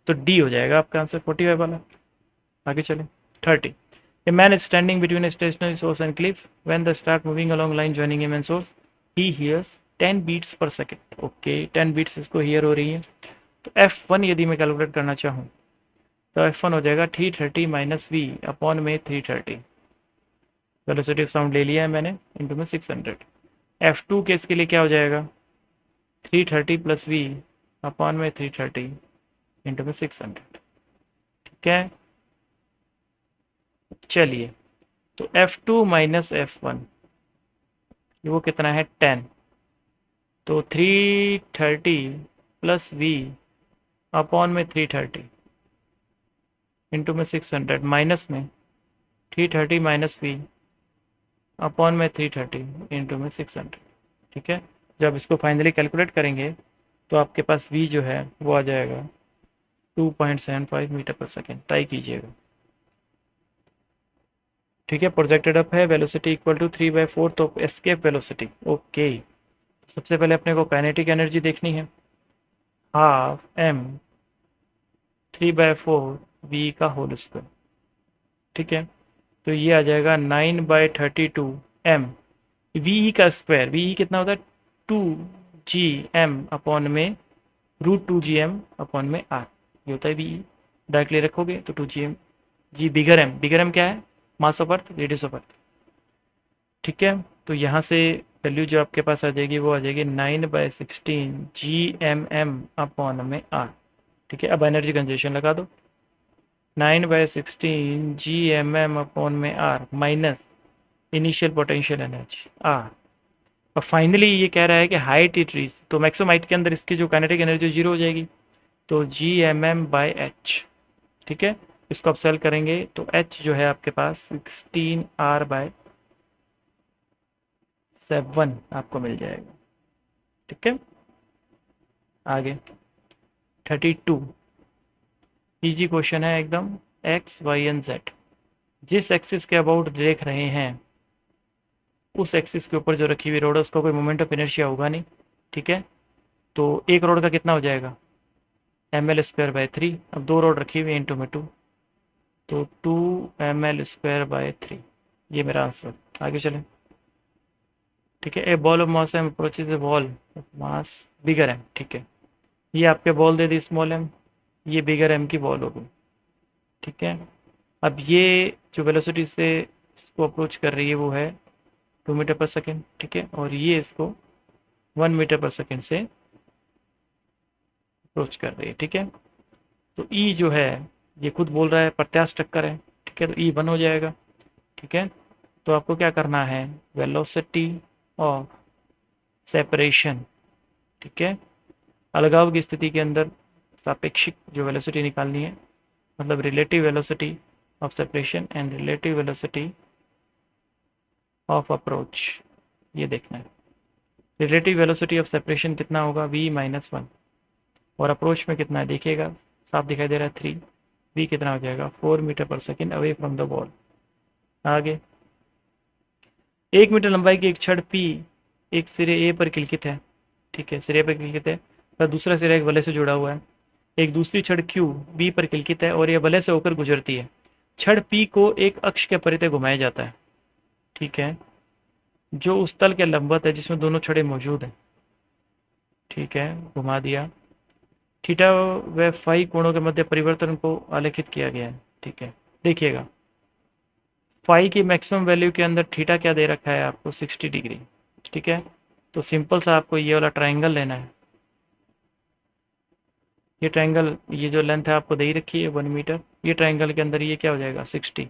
तो डी हो जाएगा आपका आंसर 45 वाला। आगे चले, 30। A man is standing between a stationary source and cliff. When they start moving along line joining him and source, he hears 10 beats per second. Okay, 10 beats इसको हियर हो रही है। तो F1 यदि मैं कैलकुलेट करना चाहूँ तो F1 हो जाएगा 330 माइनस V अपॉन में 330। वेलोसिटी ऑफ साउंड ले लिया है मैंने, इंटू में 600। F2 केस के लिए क्या हो जाएगा, 330 प्लस V अपॉन में 330 इंटू में 600, ठीक है। चलिए, तो F2 माइनस F1 वो कितना है 10, तो 330 प्लस V अपॉन में 330 इंटू में 600 माइनस में 330 माइनस V अपॉन में 330 इंटू में 600, ठीक है। जब इसको फाइनली कैलकुलेट करेंगे तो आपके पास V जो है वो आ जाएगा 2.75 मीटर पर सेकेंड। ट्राई कीजिएगा, ठीक है। प्रोजेक्टेड अप है, वेलोसिटी इक्वल टू 3/4, तो एस्केप वेलोसिटी, ओके। सबसे पहले अपने को काइनेटिक एनर्जी देखनी है, हाफ m 3/4 v का होल स्क्वायर, ठीक है। तो ये आ जाएगा 9/32 m वी का स्क्वायर। वी कितना होता है 2gm अपॉन में √2gm अपॉन में r, ये होता है वी। डायरेक्टली रखोगे तो 2gm, जी बिगर एम क्या है, mass of earth, radius of earth, ठीक है। तो यहाँ से वैल्यू जो आपके पास आ जाएगी वो आ जाएगी 9/16 GMM/R। ठीक है, अब एनर्जी कंजर्वेशन लगा दो। 9/16 GMM/R minus initial potential energy R। और फाइनली ये कह रहा है कि हाइट इट रीच, तो मैक्सिमम हाइट के अंदर इसकी जो काइनेटिक एनर्जी जीरो हो जाएगी, तो GMM/H। ठीक है, इसको आप सॉल्व करेंगे तो H जो है आपके पास 16R/7 आपको मिल जाएगा। ठीक है, आगे 32 इजी क्वेश्चन है एकदम। एक्स वाई एंड जेड, जिस एक्सिस के अबाउट देख रहे हैं उस एक्सिस के ऊपर जो रखी हुई रोड है उसका कोई मोमेंट ऑफ इनर्शिया होगा नहीं। ठीक है, तो एक रोड का कितना हो जाएगा, ml²/3। अब दो रोड रखी हुई है इंटू में 2, तो 2ml²/3, ये मेरा आंसर। आगे चलें। ठीक है, a ball of mass M approaches a ball of mass bigger M. ठीक है, ये आपके बॉल दे दी स्मॉल एम, ये बिगर एम की बॉल होगी। ठीक है, अब ये जो वेलोसिटी से इसको अप्रोच कर रही है वो है 2 मीटर पर सेकेंड। ठीक है, और ये इसको 1 मीटर पर सेकेंड से अप्रोच कर रही है। ठीक है, तो ई जो है ये खुद बोल रहा है प्रत्यास्थ टक्कर है। ठीक है, तो ई 1 हो जाएगा। ठीक है, तो आपको क्या करना है, वेलोसिटी ऑफ सेपरेशन। ठीक है, अलगाव की स्थिति के अंदर सापेक्षिक जो वेलोसिटी निकालनी है, मतलब relative velocity of separation and relative velocity of approach, ये देखना है। रिलेटिव वेलोसिटी ऑफ सेपरेशन कितना होगा, v-1, और अप्रोच में कितना है देखिएगा, साफ दिखाई दे रहा है 3। v कितना हो जाएगा, 4 मीटर पर second away from the ball. आगे 1 मीटर लंबाई की एक छड़ p एक सिरे a पर किलकित है। ठीक है, सिरे पर किलकित है, और दूसरा सिरा एक वलय से जुड़ा हुआ है। एक दूसरी छड़ q b पर किलकित है और यह वलय से होकर गुजरती है। छड़ p को एक अक्ष के परितः घुमाया जाता है। ठीक है, जो उस तल के लंबवत है जिसमें दोनों छड़ें मौजूद हैं। ठीक है, घुमा दिया। थीटा व फाई कोणों के मध्य परिवर्तन को आलेखित किया गया है। ठीक है, देखिएगा फाई की मैक्सिमम वैल्यू के अंदर थीटा क्या दे रखा है आपको, 60 डिग्री। ठीक है, तो सिंपल सा आपको ये वाला ट्राइंगल लेना है। ये ट्राइंगल, ये जो लेंथ है आपको दे ही रखी है 1 मीटर, ये ट्राइंगल के अंदर ये क्या हो जाएगा 60,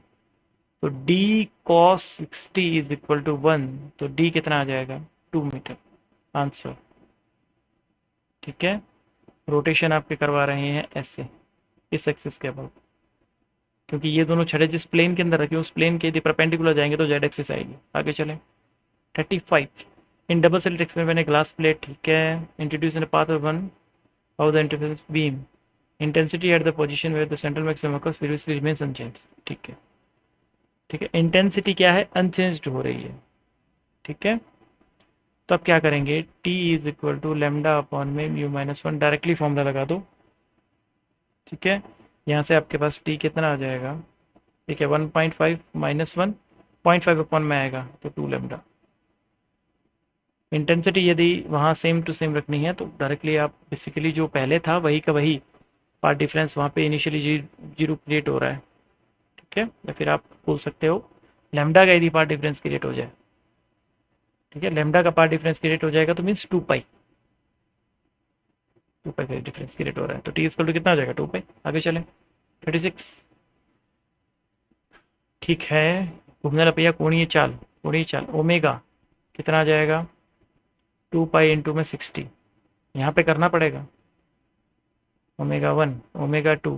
तो d cos 60 is equal to 1, तो d कितना आ जाएगा 2 मीटर, आंसर। ठीक है, रोटेशन आपके करवा रहे हैं ऐसे इस एक्सिस के अबाउट, क्योंकि ये दोनों छड़े जिस प्लेन के अंदर रखे उस प्लेन के यदि परपेंडिकुलर जाएंगे तो जेड एक्सिस आएगी। आगे चलें। 35 in double slit experiment glass plate. ठीक है, introduce in path of one of the interface beam, intensity at the position where the central maximum occurs previously remains unchanged। ठीक है, ठीक है, इंटेंसिटी क्या है, अनचेंज्ड हो रही है। ठीक है, तो अब क्या करेंगे, T is equal to lambda upon में μ-1, डायरेक्टली फॉर्मूला लगा दो। ठीक है, यहाँ से आपके पास T कितना आ जाएगा, ठीक है 1.5 माइनस 1, 0.5 अपॉन में आएगा तो 2 लेमडा। इंटेंसिटी यदि वहाँ सेम टू सेम रखनी है तो डायरेक्टली आप बेसिकली जो पहले था वही का वही पार्ट डिफरेंस वहाँ पे इनिशियली जीरो क्रिएट हो रहा है। ठीक है, या फिर आप बोल सकते हो लैम्डा का यदि पार्ट डिफरेंस क्रिएट हो जाए, ठीक है, लैम्डा का पार्ट डिफरेंस क्रिएट हो जाएगा तो मीन्स 2 पाई का डिफरेंस क्रिएट हो रहा है, तो टी इक्वल टू कितना हो जाएगा 2 पाई। आगे चलें। 36 ठीक है, घूमने लपैया कोणीय चाल ओमेगा कितना आ जाएगा 2 पाई इंटू में 60, यहाँ पे करना पड़ेगा ओमेगा 1 ओमेगा 2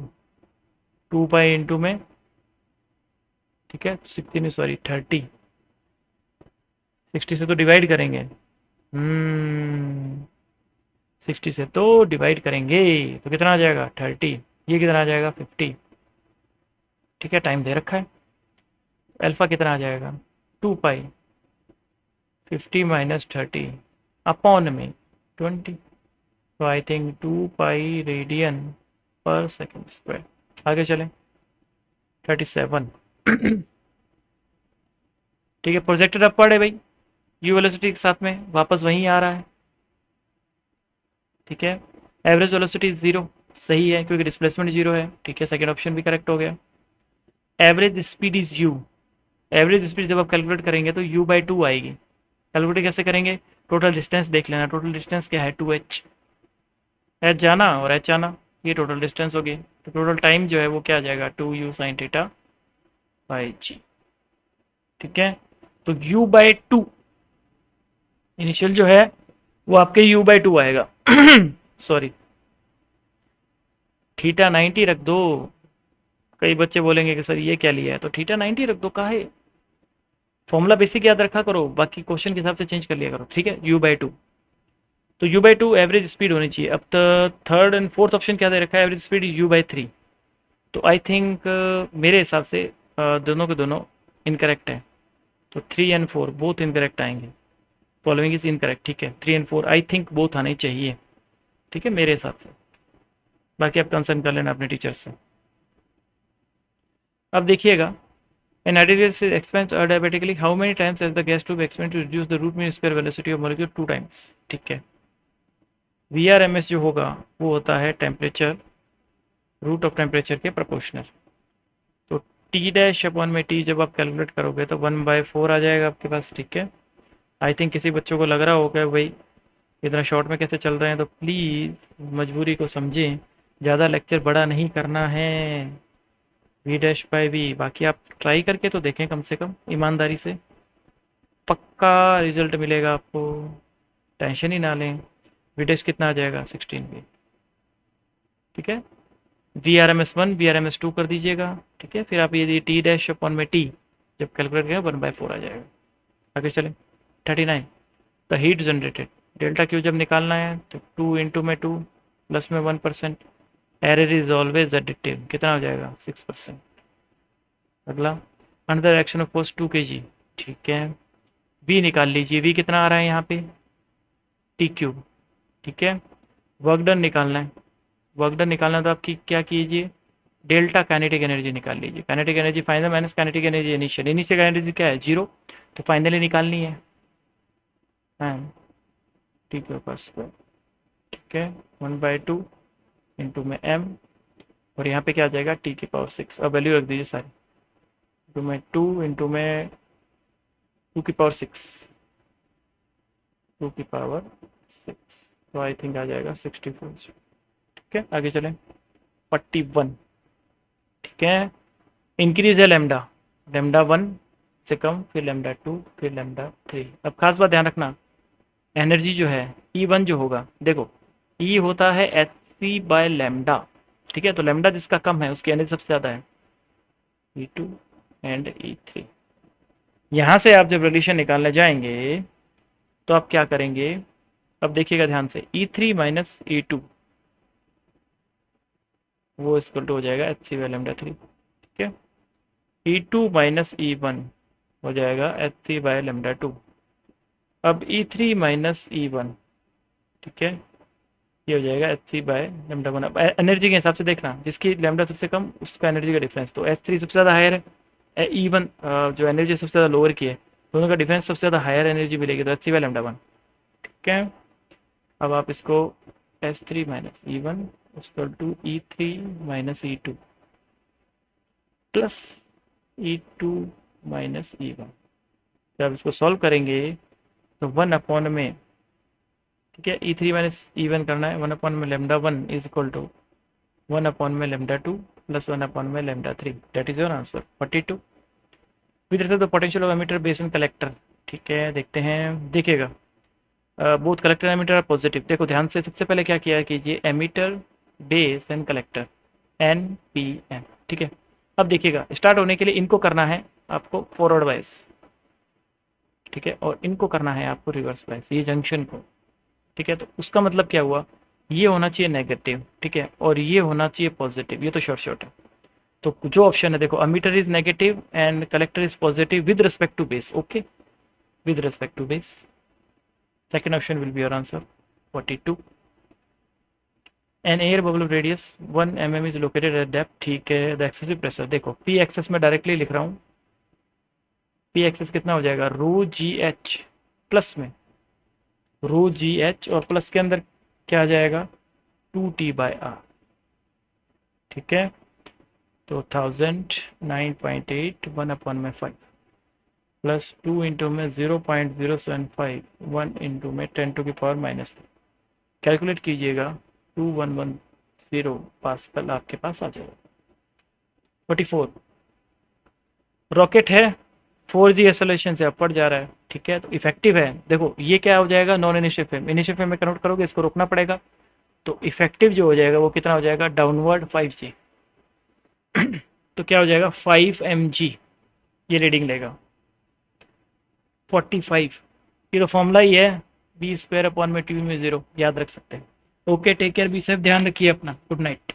2 पाई इंटू में, ठीक है 60 सॉरी 30, 60 से तो डिवाइड करेंगे, 60 से तो डिवाइड करेंगे तो कितना आ जाएगा 30, ये कितना आ जाएगा 50। ठीक है, टाइम दे रखा है, अल्फा कितना आ जाएगा 2 पाई 50 माइनस 30 अपॉन में 20, तो आई थिंक 2 पाई रेडियन पर सेकेंड स्क्वायर। आगे चलें। 37 ठीक है, प्रोजेक्टेड अपवर्ड है भाई, यू वेलोसिटी के साथ में वापस वहीं आ रहा है। ठीक है, एवरेज वेलोसिटी 0 सही है क्योंकि डिस्प्लेसमेंट 0 है। ठीक है, सेकेंड ऑप्शन भी करेक्ट हो गया। Average speed is you, average speed जब आप कैलकुलेट करेंगे तो u/2 आएगी। कैलकुलेट कैसे करेंगे? टोटल डिस्टेंस देख लेना, टोटल डिस्टेंस क्या है 2h, एच जाना और एच आना, ये टोटल डिस्टेंस होगी। तो टोटल टाइम जो है वो क्या आ जाएगा 2u sin थीटा बाई जी। ठीक है, तो u बाई टू इनिशियल जो है वो आपके u बाई टू आएगा। सॉरी, थीटा 90 रख दो। कई बच्चे बोलेंगे कि सर ये क्या लिया है, तो थीटा 90 रख दो, काहे, फॉर्मूला बेसिक याद रखा करो, बाकी क्वेश्चन के हिसाब से चेंज कर लिया करो। ठीक है, u बाई टू, तो u by two average speed होनी चाहिए। अब तो थर्ड एंड फोर्थ ऑप्शन क्या दे रखा है, average speed u by three. तो आई थिंक मेरे हिसाब से दोनों के दोनों इनकरेक्ट है, तो 3 एंड 4 बोथ इनकरेक्ट आएंगे। Following is incorrect. ठीक है, 3 एंड 4 आई थिंक बोथ आने चाहिए। ठीक है, मेरे हिसाब से, बाकी आप कंसर्न कर लेना अपने टीचर से। अब देखिएगा, an arterial is expands diabetically, how many times has the gas tube expand to reduce the root mean square velocity of molecule 2 times। ठीक है, VRMS जो होगा वो होता है टेम्परेचर रूट ऑफ टेम्परेचर के प्रोपोर्शनल। तो टी डैश अपॉन में टी जब आप कैलकुलेट करोगे तो 1/4 आ जाएगा आपके पास। ठीक है, आई थिंक किसी बच्चों को लग रहा होगा भाई इतना शॉर्ट में कैसे चल रहे हैं, तो प्लीज़ मजबूरी को समझें, ज़्यादा लेक्चर बड़ा नहीं करना है। वी डैश बाई वी, बाकी आप ट्राई करके तो देखें कम से कम ईमानदारी से, पक्का रिजल्ट मिलेगा आपको, टेंशन ही ना लें। वी डैश कितना आ जाएगा 16 भी। ठीक है, V R M S one V R M S two कर दीजिएगा। ठीक है, फिर आप ये टी डैश अपॉन में टी जब कैलकुलेट करें 1/4 आ जाएगा। आगे चलें, 39, the heat generated, delta Q जब निकालना है तो 2 × 2 प्लस में 1%, एरर इज ऑलवेज एडिटिव, कितना हो जाएगा 6%। अगला, under action of force 2 kg। ठीक है, वी निकाल लीजिए, वी कितना आ रहा है यहाँ पे टी क्यूब। ठीक है, वर्क डन निकालना है, वर्क डन निकालना है तो आप क्या कीजिए, डेल्टा काइनेटिक एनर्जी निकाल लीजिए। Kinetic energy final minus kinetic energy initial, initial energy क्या है 0, तो फाइनली निकालनी है। ठीक है, बस। ठीक है, 1/2 इंटू में m, और यहाँ पे क्या आ जाएगा t⁶। अब वैल्यू रख दीजिए सारी, इंटू में 2 इंटू में 2⁶, 2⁶, तो आई थिंक आ जाएगा 64। ठीक है, आगे चलें, 41। ठीक है, इंक्रीज है लेमडा, लेमडा 1 से कम, फिर लेमडा 2, फिर लेमडा 3। अब खास बात ध्यान रखना, एनर्जी जो है E1 जो होगा, देखो E होता है hc बाय लेमडा। ठीक है, तो लेमडा जिसका कम है उसकी एनर्जी सबसे ज़्यादा है, E2 एंड E3। यहाँ से आप जब रिलेशन निकालने जाएंगे तो आप क्या करेंगे, अब देखिएगा ध्यान से, E3 माइनस E2 वो इक्वल टू हो जाएगा hc बाय लेमडा 3। ठीक है, E2 माइनस E1 हो जाएगा hc बाय लेमडा 2। अब E3 माइनस E1, ठीक है, ये हो जाएगा hc बाय लेमडा 1। अब एनर्जी के हिसाब से देखना, जिसकी लेमडा सबसे कम उसका एनर्जी का डिफरेंस, तो h3 सबसे ज़्यादा हायर है, E1 जो एनर्जी सबसे ज़्यादा लोअर की है, दोनों का डिफरेंस सबसे ज़्यादा हायर एनर्जी मिलेगी, तो hc बाय लेमडा 1। ठीक है, अब आप इसको h3 minus E1 equal to E3 minus E2 plus E2 minus E1, जब इसको सॉल्व करेंगे तो 1 में, ठीक है, E3 माइनस E1 करना है, 1 में लेमडा 1 इज इक्वल टू 1 में लेमडा 2 प्लस 1 में lambda 3, that is your answer 42। With respect to potential of emitter base and collector. ठीक है, देखते हैं, देखिएगा both collector emitter are positive. देखो ध्यान से, सबसे पहले क्या किया कीजिए, emitter base and collector NPN। ठीक है, अब देखिएगा स्टार्ट होने के लिए इनको करना है आपको फॉरवर्ड वाइज, ठीक है, और इनको करना है आपको रिवर्स वाइज, ये जंक्शन को। ठीक है, तो उसका मतलब क्या हुआ, ये होना चाहिए नेगेटिव, ठीक है, और ये होना चाहिए पॉजिटिव, ये तो शॉर्ट है। तो जो ऑप्शन है देखो, emitter is negative and collector is positive with respect to base. Okay, with respect to base, second option will be your answer 42। An air bubble radius 1 mm is located at depth. ठीक है, the excessive pressure, देखो P excess में directly लिख रहा हूँ, P access कितना हो जाएगा रो जी एच, प्लस में रो जी एच, और प्लस के अंदर क्या आ जाएगा 2T/R। ठीक है, तो 1000 9.8 1/5। प्लस 2 इंटू में 0.075 1 इंटू में 10⁻⁻3 कैलकुलेट कीजिएगा 2110 पास्कल आपके पास आ जाएगा। 44 रॉकेट है 4G एक्सेलरेशन से अपवर्ड जा रहा है, ठीक है, तो इफेक्टिव है। देखो ये क्या हो जाएगा, non initial frame, initial frame में कन्वर्ट करोगे इसको रोकना पड़ेगा, तो इफेक्टिव जो हो जाएगा वो कितना हो जाएगा, डाउनवर्ड 5G। तो क्या हो जाएगा 5 mg ये रीडिंग लेगा। 45 ये तो फॉर्मूला ही है, b² अपॉन में 2 में 0, याद रख सकते हैं। Okay, take care, be safe, ध्यान रखिए अपना, गुड नाइट।